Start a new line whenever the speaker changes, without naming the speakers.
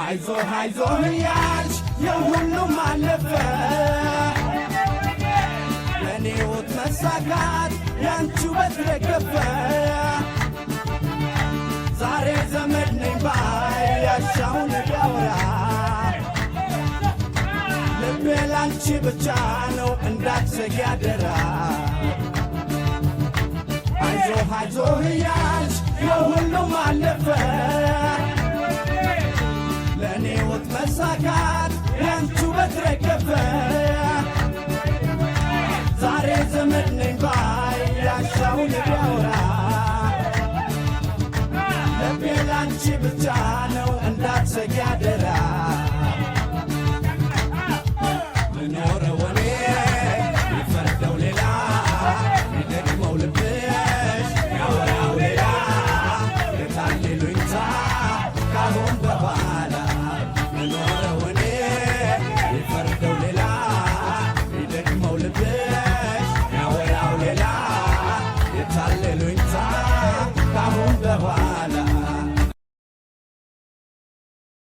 አይዞህ አይዞህ ያልሽ የሁሉም አለፈ ለኔ ሕይወት መሳካት ያንቺ ውበት ረገፈ ዛሬ ዘመድ ነኝ ባይ ያሻውን ቢያወራ ልቤ ላንቺ ብቻ ነው እንዳትሰጊ አደራ አይዞህ አይዞህ ያልሽ የሁሉም አለፈ ለኔ ሕይወት መሳካት ያንቺ ውበት ረገፈ ዛሬ ዘመድ ነኝ ባይ ያሻውን ቢያወራ ልቤ ላንቺ ብቻ ነው እንዳትሰጊ አደራ